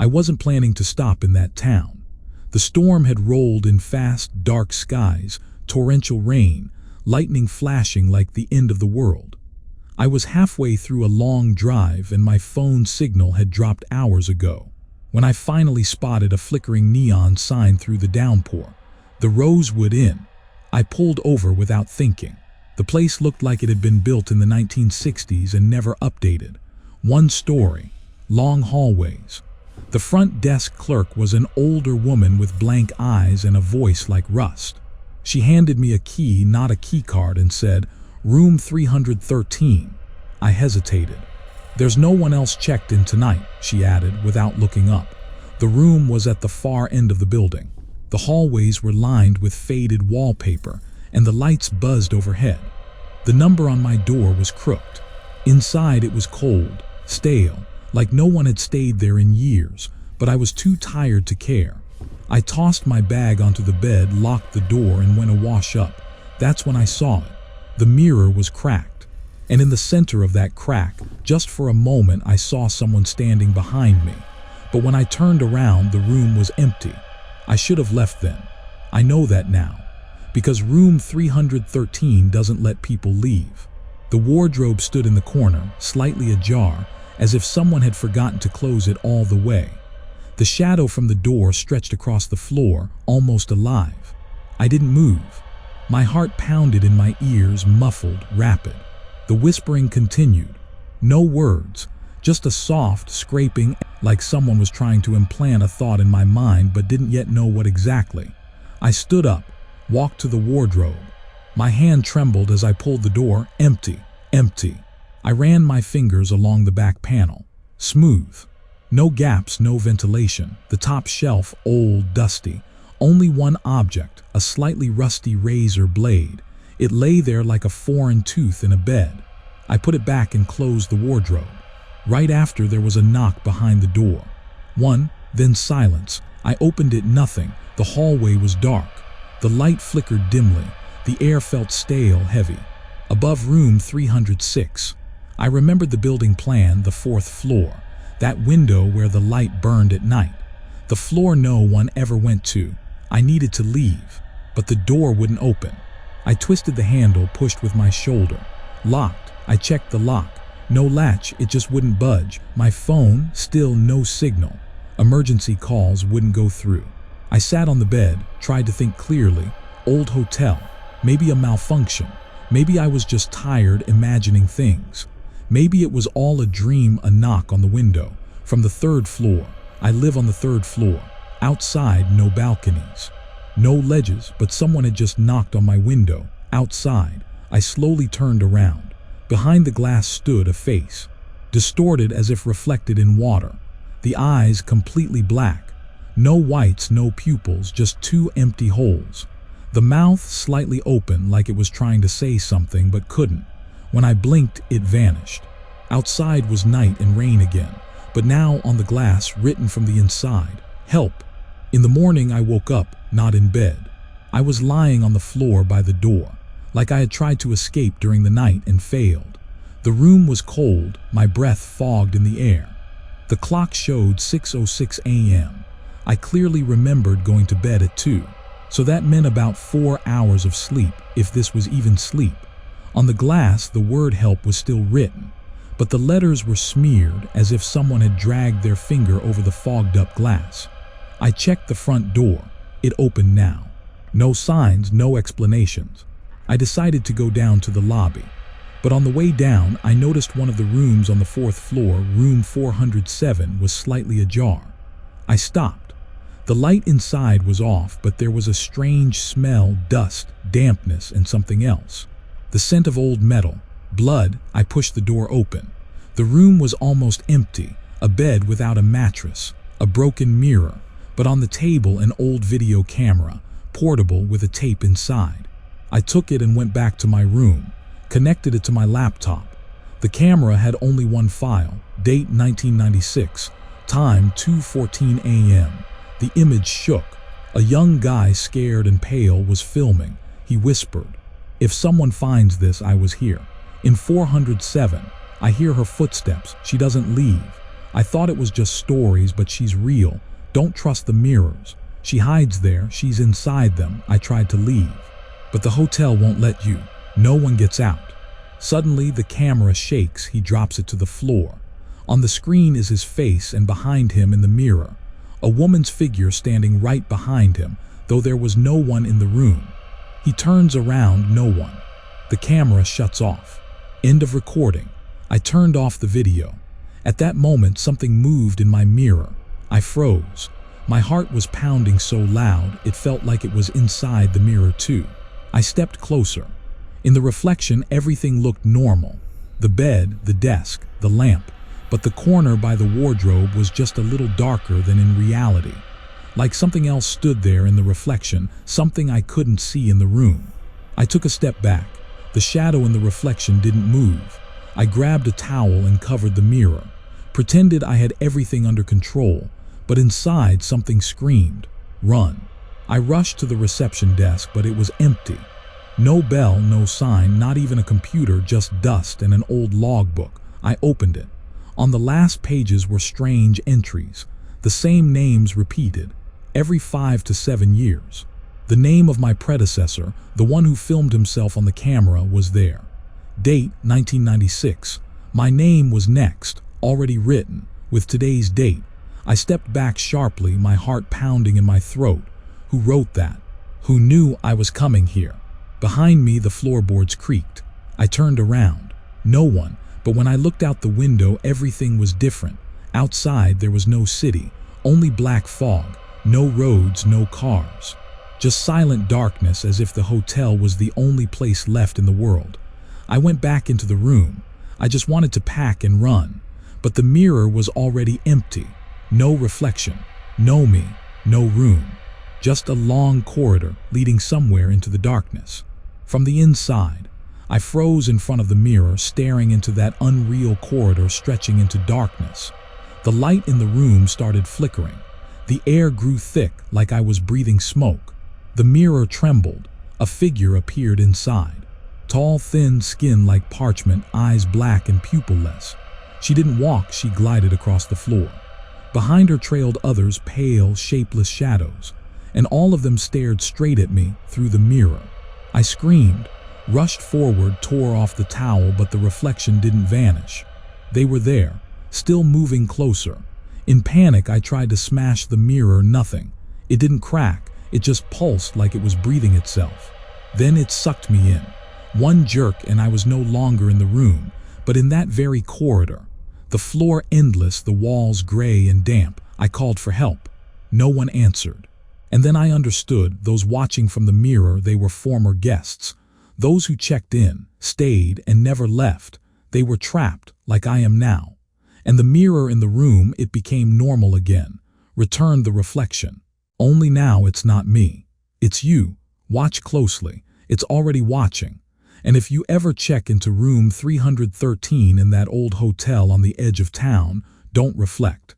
wasn't planning to stop in that town. The storm had rolled in fast, dark skies, torrential rain, lightning flashing like the end of the world. I was halfway through a long drive and my phone signal had dropped hours ago, when I finally spotted a flickering neon sign through the downpour. The Rosewood Inn. I pulled over without thinking. The place looked like it had been built in the 1960s and never updated. One story, long hallways. The front desk clerk was an older woman with blank eyes and a voice like rust. She handed me a key, not a key card, and said, "Room 313. I hesitated. "There's no one else checked in tonight," she added without looking up. The room was at the far end of the building. The hallways were lined with faded wallpaper and the lights buzzed overhead. The number on my door was crooked. Inside it was cold, stale, like no one had stayed there in years, but I was too tired to care. I tossed my bag onto the bed, locked the door, and went to wash up. That's when I saw it. The mirror was cracked, and in the center of that crack, just for a moment, I saw someone standing behind me. But when I turned around, the room was empty. I should have left then. I know that now, because room 313 doesn't let people leave. The wardrobe stood in the corner, slightly ajar, as if someone had forgotten to close it all the way. The shadow from the door stretched across the floor, almost alive. I didn't move. My heart pounded in my ears, muffled, rapid. The whispering continued. No words, just a soft scraping, like someone was trying to implant a thought in my mind but didn't yet know what exactly. I stood up, walked to the wardrobe. My hand trembled as I pulled the door. Empty, empty. I ran my fingers along the back panel. Smooth. No gaps, no ventilation. The top shelf, old, dusty. Only one object, a slightly rusty razor blade. It lay there like a foreign tooth in a bed. I put it back and closed the wardrobe. Right after, there was a knock behind the door. One, then silence. I opened it, nothing. The hallway was dark. The light flickered dimly. The air felt stale, heavy. Above room 306. I remembered the building plan, the 4th floor. That window where the light burned at night. The floor no one ever went to. I needed to leave, but the door wouldn't open. I twisted the handle, pushed with my shoulder. Locked. I checked the lock. No latch, it just wouldn't budge. My phone, still no signal. Emergency calls wouldn't go through. I sat on the bed, tried to think clearly. Old hotel. Maybe a malfunction. Maybe I was just tired imagining things. Maybe it was all a dream. A knock on the window. From the 3rd floor. I live on the 3rd floor. Outside, no balconies. No ledges, but someone had just knocked on my window. Outside. I slowly turned around. Behind the glass stood a face, distorted as if reflected in water. The eyes completely black. No whites, no pupils, just 2 empty holes. The mouth slightly open, like it was trying to say something but couldn't. When I blinked, it vanished. Outside was night and rain again, but now on the glass, written from the inside, "Help." In the morning, I woke up, not in bed. I was lying on the floor by the door, like I had tried to escape during the night and failed. The room was cold, my breath fogged in the air. The clock showed 6:06 a.m. I clearly remembered going to bed at 2, so that meant about 4 hours of sleep, if this was even sleep. On the glass, the word "help" was still written, but the letters were smeared as if someone had dragged their finger over the fogged-up glass. I checked the front door. It opened now. No signs, no explanations. I decided to go down to the lobby, but on the way down, I noticed one of the rooms on the 4th floor, room 407, was slightly ajar. I stopped. The light inside was off, but there was a strange smell, dust, dampness, and something else. The scent of old metal, blood. I pushed the door open. The room was almost empty, a bed without a mattress, a broken mirror, but on the table an old video camera, portable with a tape inside. I took it and went back to my room, connected it to my laptop. The camera had only one file, date 1996, time 2:14 a.m. The image shook. A young guy, scared and pale, was filming. He whispered, "If someone finds this, I was here. In 407, I hear her footsteps. She doesn't leave. I thought it was just stories, but she's real. Don't trust the mirrors. She hides there, she's inside them. I tried to leave, but the hotel won't let you. No one gets out. Suddenly, the camera shakes. He drops it to the floor. On the screen is his face, and behind him in the mirror, a woman's figure standing right behind him, though there was no one in the room. He turns around, no one. The camera shuts off. End of recording. I turned off the video. At that moment, something moved in my mirror. I froze. My heart was pounding so loud, it felt like it was inside the mirror too. I stepped closer. In the reflection, everything looked normal. The bed, the desk, the lamp. But the corner by the wardrobe was just a little darker than in reality. Like something else stood there in the reflection, something I couldn't see in the room. I took a step back. The shadow in the reflection didn't move. I grabbed a towel and covered the mirror. Pretended I had everything under control, but inside something screamed, "Run." I rushed to the reception desk, but it was empty. No bell, no sign, not even a computer, just dust and an old logbook. I opened it. On the last pages were strange entries, the same names repeated, every 5 to 7 years. The name of my predecessor, the one who filmed himself on the camera, was there. Date 1996. My name was next, already written, with today's date. I stepped back sharply, my heart pounding in my throat. Who wrote that? Who knew I was coming here? Behind me, the floorboards creaked. I turned around. No one. But when I looked out the window, everything was different. Outside, there was no city, only black fog, no roads, no cars. Just silent darkness, as if the hotel was the only place left in the world. I went back into the room. I just wanted to pack and run. But the mirror was already empty. No reflection, no me, no room. Just a long corridor leading somewhere into the darkness. From the inside, I froze in front of the mirror, staring into that unreal corridor stretching into darkness. The light in the room started flickering. The air grew thick, like I was breathing smoke. The mirror trembled. A figure appeared inside. Tall, thin skin like parchment, eyes black and pupilless. She didn't walk, she glided across the floor. Behind her trailed others, pale, shapeless shadows, and all of them stared straight at me through the mirror. I screamed, rushed forward, tore off the towel, but the reflection didn't vanish. They were there, still moving closer. In panic, I tried to smash the mirror, nothing. It didn't crack, it just pulsed like it was breathing itself. Then it sucked me in. One jerk and I was no longer in the room, but in that very corridor. The floor endless, the walls gray and damp. I called for help. No one answered. And then I understood, those watching from the mirror, they were former guests. Those who checked in, stayed, and never left. They were trapped, like I am now. And the mirror in the room, it became normal again. Returned the reflection. Only now it's not me. It's you. Watch closely. It's already watching. And if you ever check into room 313 in that old hotel on the edge of town, don't reflect.